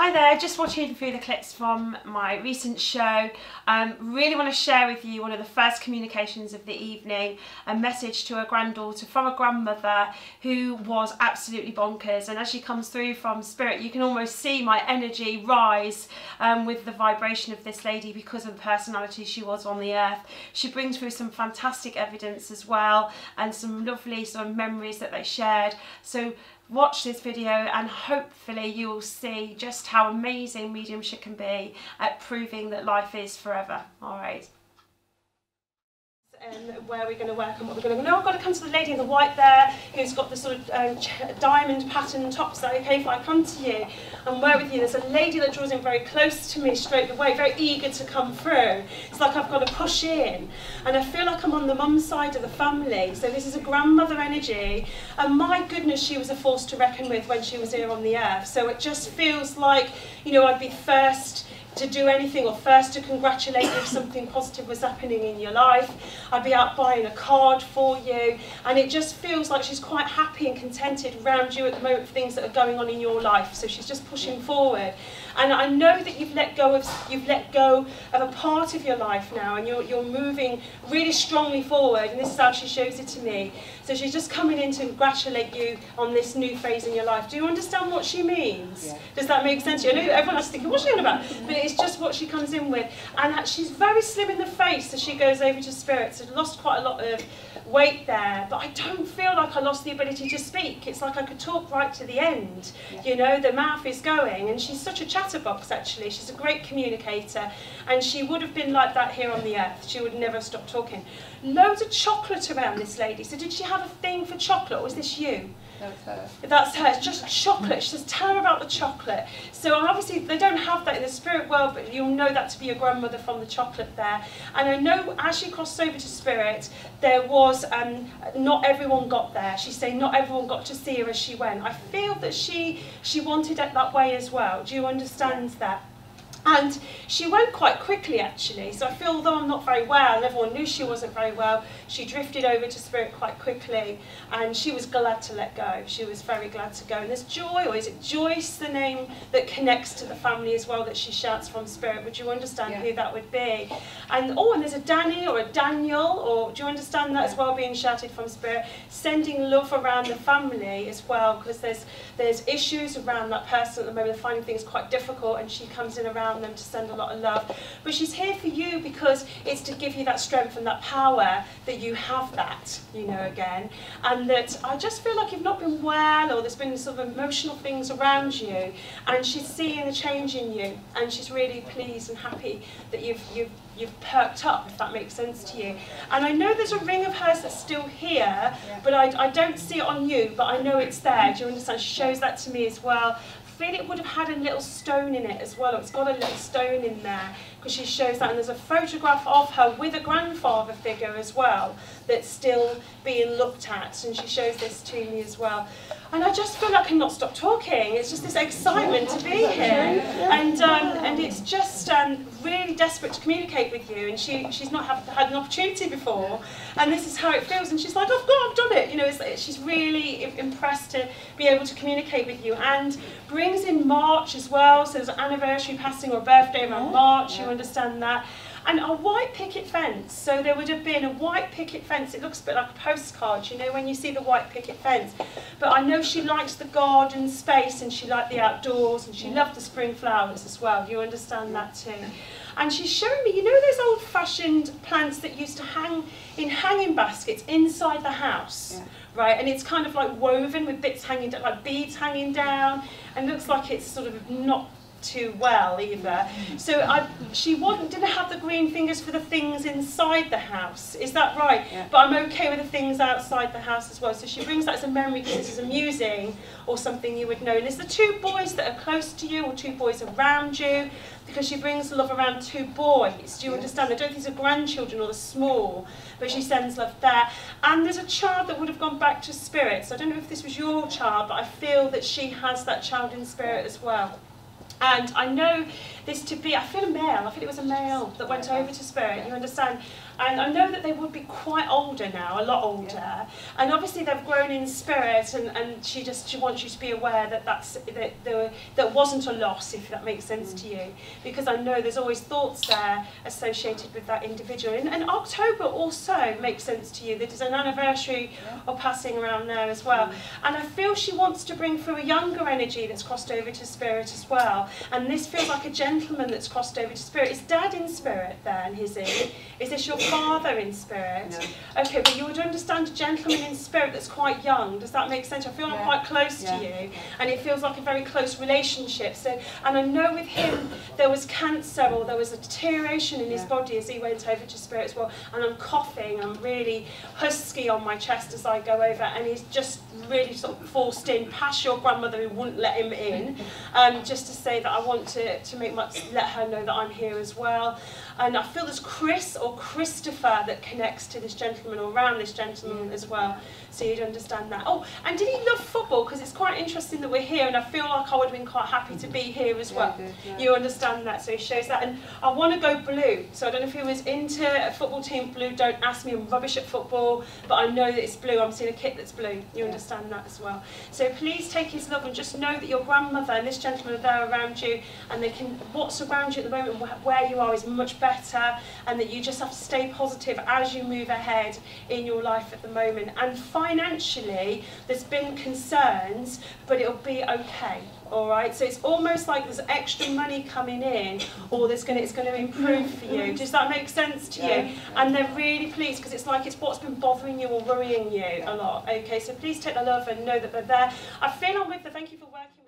Hi there, just watching through the clips from my recent show. Really want to share with you one of the first communications of the evening, a message to a granddaughter from a grandmother who was absolutely bonkers. And as she comes through from spirit, you can almost see my energy rise with the vibration of this lady because of the personality she was on the earth. She brings through some fantastic evidence as well and some lovely sort of memories that they shared. So watch this video and hopefully you will see just how amazing mediumship can be at proving that life is forever. All right. And where we're going to work and what we're going to do. Now I've got to come to the lady in the white there who's got the sort of diamond pattern top. Is that okay if I come to you and work with you? There's a lady that draws in very close to me straight away, very eager to come through. It's like I've got to push in and I feel like I'm on the mum side of the family. So this is a grandmother energy and my goodness, she was a force to reckon with when she was here on the earth. So it just feels like, you know, I'd be first to do anything or first to congratulate you if something positive was happening in your life. I'd be out buying a card for you and it just feels like she's quite happy and contented around you at the moment for things that are going on in your life. So she's just pushing forward. And I know that you've let go of a part of your life now and you're moving really strongly forward, and this is how she shows it to me. So she's just coming in to congratulate you on this new phase in your life. Do you understand what she means? Yeah. Does that make sense to you? I know everyone else is thinking, what's she on about? But it's just what she comes in with. And she's very slim in the face as she goes over to spirit. So lost quite a lot of weight there, but I don't feel like I lost the ability to speak. It's like I could talk right to the end. Yeah. You know, the mouth is going, and she's such a chatterbox actually. She's a great communicator, and she would have been like that here on the earth. She would never stop talking. Loads of chocolate around this lady. So did she have a thing for chocolate, or was this you? That's her. That's her. It's just chocolate. She says, tell her about the chocolate. So obviously they don't have that in the spirit world, but you'll know that to be your grandmother from the chocolate there. And I know as she crossed over to spirit, there was, not everyone got there. She's saying not everyone got to see her as she went. I feel that she wanted it that way as well. Do you understand that? And she went quite quickly actually, so I feel although I'm not very well and everyone knew she wasn't very well, she drifted over to spirit quite quickly and she was glad to let go. She was very glad to go. And there's Joy, or is it Joyce, the name that connects to the family as well, that she shouts from spirit? Would you understand who that would be? And and there's a Danny or a Daniel, or do you understand that as well, being shouted from spirit, sending love around the family as well, because there's issues around that person at the moment, finding things quite difficult, and she comes in around them to send a lot of love. But she's here for you because it's to give you that strength and that power that you have that, you know, again. And that I just feel like you've not been well, or there's been sort of emotional things around you, and she's seeing a change in you, and she's really pleased and happy that you've perked up, if that makes sense to you. And I know there's a ring of hers that's still here, but I don't see it on you, but I know it's there. Do you understand? She shows that to me as well. I feel it would have had a little stone in it as well. It's got a little stone in there because she shows that, and there's a photograph of her with a grandfather figure as well that's still being looked at, and she shows this to me as well. And I just feel like I cannot stop talking. It's just this excitement to be here, and it's just really desperate to communicate with you. And she's not had an opportunity before, and this is how it feels. And she's like, I've done it. You know, she's really impressed to be able to communicate with you, and brings in March as well. So there's an anniversary passing or birthday around March. You understand that? And a white picket fence. So there would have been a white picket fence. It looks a bit like a postcard, you know, when you see the white picket fence. But I know she likes the garden space, and she liked the outdoors, and she loved the spring flowers as well. You understand that too? And she's showing me, you know, those old-fashioned plants that used to hang in hanging baskets inside the house, right? And it's kind of like woven with bits hanging down, like beads hanging down, and looks like it's sort of not too well either. So she didn't have the green fingers for the things inside the house. Is that right? Yeah. But I'm okay with the things outside the house as well. So she brings that as a memory because this is amusing or something you would know. And there's the two boys that are close to you, or two boys around you, because she brings love around two boys. Do you understand? I don't think these are grandchildren or they're small, but she sends love there. And there's a child that would have gone back to spirit. So I don't know if this was your child, but I feel that she has that child in spirit as well. And I know this to be, I feel a male, I feel it was a male that went over to spirit, you understand? And I know that they would be quite older now, a lot older. Yeah. And obviously they've grown in spirit, and she wants you to be aware that that wasn't a loss, if that makes sense to you. Because I know there's always thoughts there associated with that individual. And October also makes sense to you. There's an anniversary of passing around there as well. And I feel she wants to bring through a younger energy that's crossed over to spirit as well. And this feels like a gentleman that's crossed over to spirit. Is Dad in spirit there, and he's in? Is this your father in spirit? No. Okay, but you would understand a gentleman in spirit that's quite young. Does that make sense? I feel I'm quite close to you, and it feels like a very close relationship. So, and I know with him there was cancer, or there was a deterioration in his body as he went over to spirit as well. And I'm coughing, I'm really husky on my chest as I go over, and he's just really sort of forced in past your grandmother who wouldn't let him in, just to say that I want to let her know that I'm here as well. And I feel there's Chris or Christopher that connects to this gentleman, or around this gentleman as well, so you'd understand that. Oh, and did he love football? Because it's quite interesting that we're here, and I feel like I would have been quite happy to be here as well. You understand that, so he shows that. And I want to go blue, so I don't know if he was into a football team blue. Don't ask me, I'm rubbish at football, but I know that it's blue. I'm seeing a kit that's blue. You understand that as well. So please take his love, and just know that your grandmother and this gentleman are there around you, and they can, what's around you at the moment, where you are, is much better, and that you just have to stay positive as you move ahead in your life at the moment. And financially, there's been concerns, but it'll be okay. All right, so it's almost like there's extra money coming in, or it's going to improve for you. Does that make sense to you? And they're really pleased, because it's like it's what's been bothering you or worrying you a lot. Okay, so please take the love and know that they're there. I feel I'm with the, thank you for working with